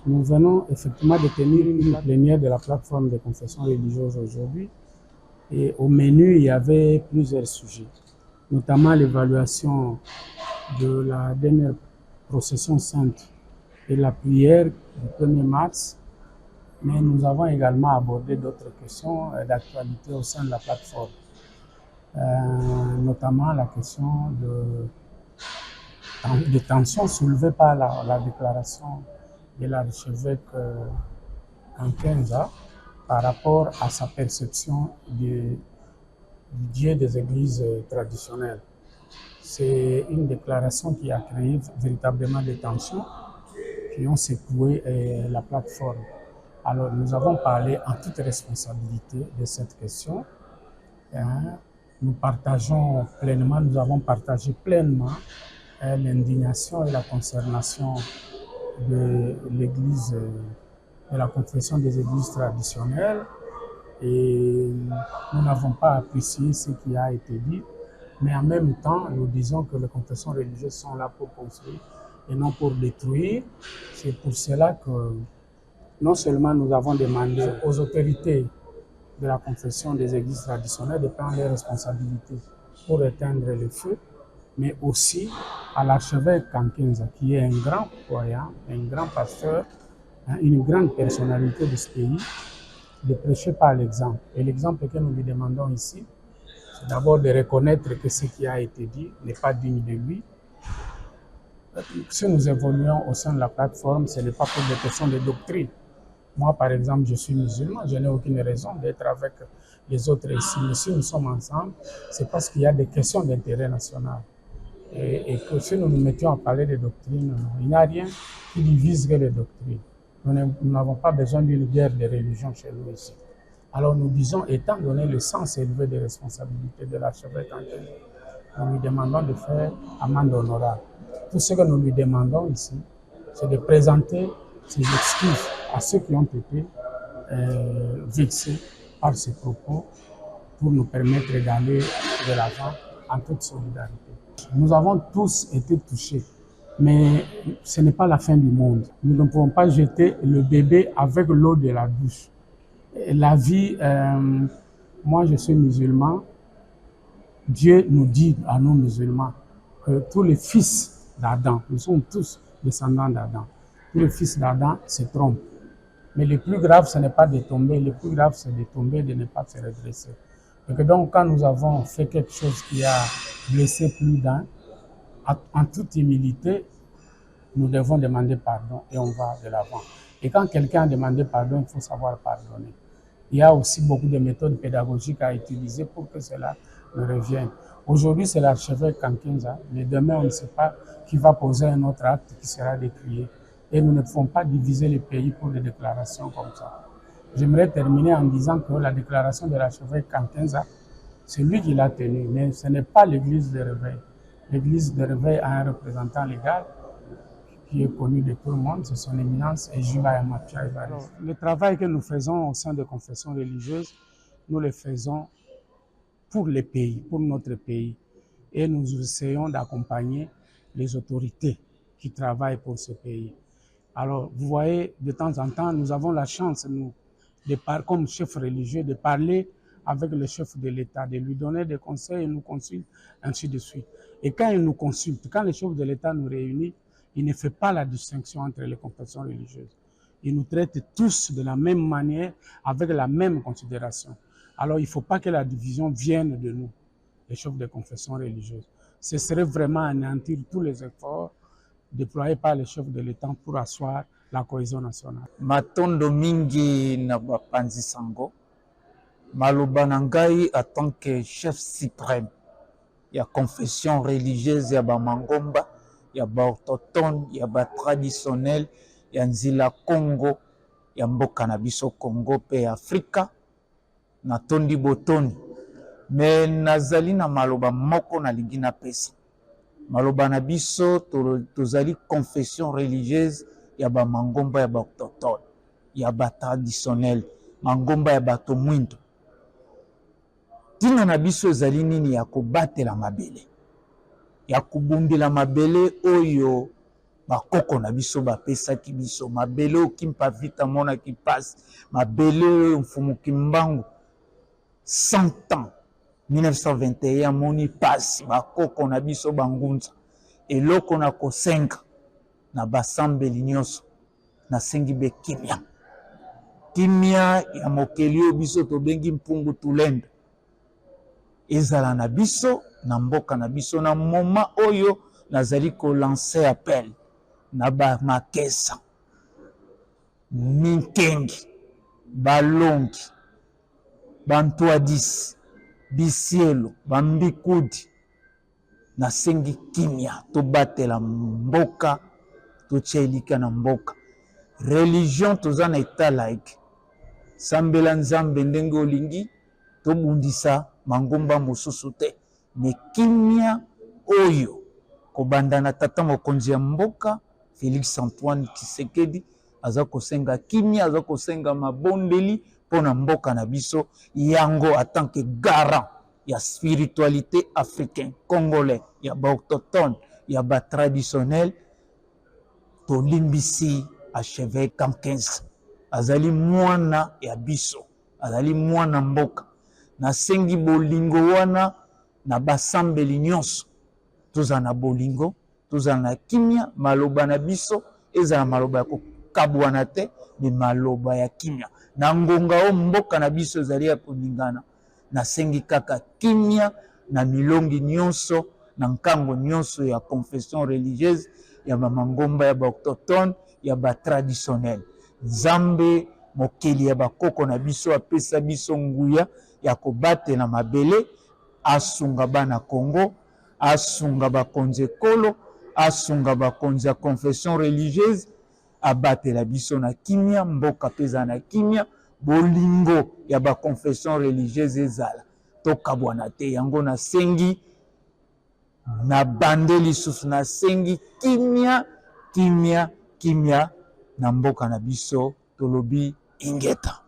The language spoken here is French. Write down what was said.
Nous venons effectivement de tenir une plénière de la plateforme des confessions religieuses aujourd'hui. Et au menu, il y avait plusieurs sujets, notamment l'évaluation de la dernière procession sainte et la prière du 1er mars. Mais nous avons également abordé d'autres questions d'actualité au sein de la plateforme, notamment la question de tensions soulevées par la déclaration de l'archevêque Kankenza par rapport à sa perception du Dieu des églises traditionnelles. C'est une déclaration qui a créé véritablement des tensions qui ont secoué la plateforme. Alors, nous avons parlé en toute responsabilité de cette question. Nous avons partagé pleinement l'indignation et la consternation de l'Église, de la confession des églises traditionnelles, et nous n'avons pas apprécié ce qui a été dit, mais en même temps, nous disons que les confessions religieuses sont là pour construire et non pour détruire. C'est pour cela que non seulement nous avons demandé aux autorités de la confession des églises traditionnelles de prendre leurs responsabilités pour éteindre le feu, mais aussi à l'archevêque Kankenza, qui est un grand croyant, un grand pasteur, une grande personnalité de ce pays, de prêcher par l'exemple. Et l'exemple que nous lui demandons ici, c'est d'abord de reconnaître que ce qui a été dit n'est pas digne de lui. Si nous évoluons au sein de la plateforme, ce n'est pas pour des questions de doctrine. Moi, par exemple, je suis musulman, je n'ai aucune raison d'être avec les autres ici. Mais si nous sommes ensemble, c'est parce qu'il y a des questions d'intérêt national. Et que si nous nous mettions à parler de doctrine, il n'y a rien qui divise que les doctrines. Nous n'avons pas besoin d'une guerre de religion chez nous ici. Alors nous disons, étant donné le sens élevé des responsabilités de l'archevêque, nous lui demandons de faire amende honorable. Tout ce que nous lui demandons ici, c'est de présenter ses excuses à ceux qui ont été vexés par ces propos pour nous permettre d'aller de l'avant en toute solidarité. Nous avons tous été touchés, mais ce n'est pas la fin du monde. Nous ne pouvons pas jeter le bébé avec l'eau de la douche. La vie, moi je suis musulman, Dieu nous dit à nous musulmans que tous les fils d'Adam, nous sommes tous descendants d'Adam, tous les fils d'Adam se trompent. Mais le plus grave, ce n'est pas de tomber, le plus grave, c'est de tomber, de ne pas se redresser. Et que donc, quand nous avons fait quelque chose qui a blessé plus d'un, en toute humilité, nous devons demander pardon et on va de l'avant. Et quand quelqu'un a demandé pardon, il faut savoir pardonner. Il y a aussi beaucoup de méthodes pédagogiques à utiliser pour que cela nous revienne. Aujourd'hui, c'est l'archevêque Kankenza, mais demain, on ne sait pas qui va poser un autre acte qui sera décrié. Et nous ne pouvons pas diviser le pays pour des déclarations comme ça. J'aimerais terminer en disant que la déclaration de l'archevêque Kankenza, c'est lui qui l'a tenue, mais ce n'est pas l'église de Réveil. L'église de Réveil a un représentant légal qui est connu de tout le monde, c'est son éminence et Juba Yamatia Evariste. Le travail que nous faisons au sein des confessions religieuses, nous le faisons pour le pays, pour notre pays. Et nous essayons d'accompagner les autorités qui travaillent pour ce pays. Alors, vous voyez, de temps en temps, nous avons la chance, nous, comme chef religieux, de parler avec le chef de l'État, de lui donner des conseils, il nous consulte, ainsi de suite. Et quand il nous consulte, quand le chef de l'État nous réunit, il ne fait pas la distinction entre les confessions religieuses. Il nous traite tous de la même manière, avec la même considération. Alors, il ne faut pas que la division vienne de nous, les chefs de confessions religieuses. Ce serait vraiment anéantir tous les efforts déployés par les chefs de l'État pour asseoir la cohésion nationale. Matondo mingi na bapanzi sango, maloba na ngai en tant que chef suprême ya confession religieuse ya bamangomba, ya baorthothone, ya batraditionnel, ya nzila Congo, ya mboka na biso Congo pe Afrika, natondi botoni. Me nazali na maloba moko na lingi na pesa. Maloba na biso tozali confession religieuse ya ba mangomba ya ba autochtone, ya ba traditionnel, mangomba ya bato mwindo. Tina na biso ezali nini ya kobatela mabele, ya kubundela mabele oyo bakoko na biso bapesaki biso mabele okimpa vita mona ki passe mabele mfumu kimbangu 100 ans 1921 moni passe bakoko na biso bangunza eloko na kosenga na basambeli nyonso nasengi be kimia kimia ya mokeli oyo biso tobengi mpungu tulenda ezala na biso na mboka na biso na moma oyo nazali kolancer appel na bamakesa minkengi balongi bantwadisi bisielo bambikudi nasengi kimia tobatela mboka totia elika na mboka religion toza na etat laïque sambela nzambe ndenge olingi tobundisa mangomba mosusu te me kimia oyo kobanda na tata mokonzi ya mboka Félix Antoine Tshisekedi aza kosenga kimia aza kosenga mabondeli pona mboka na biso yango en tant que garant ya spiritualité africain congolais ya ba autochtone ya ba traditionnel tolimbisi archevêque Kamkenzi azali mwana ya biso azali mwana mboka nasengi bolingo wana na basambeli nyonso tozala na bolingo tozala na kimia maloba na biso ezala maloba ya kokabwana te me maloba ya kimia na ngonga o mboka na biso ezali ya koningana nasengi kaka kimia na milongi nyonso na nkango nyonso ya confession religieuse ya bamangomba ya baautochtone ya batraditionnel nzambe mokeli ya bakoko na biso apesa biso nguya ya kobatela mabele asunga bana Congo asunga bakonzi ekolo asunga bakonzi ya confession religieuse abatela biso na kimia mboka peza na kimia bolingo ya baconfession religieuse ezala tokabwana te yango nasengi na bande lisusu nasengi kimia kimia kimia na mboka na biso tolobi ingeta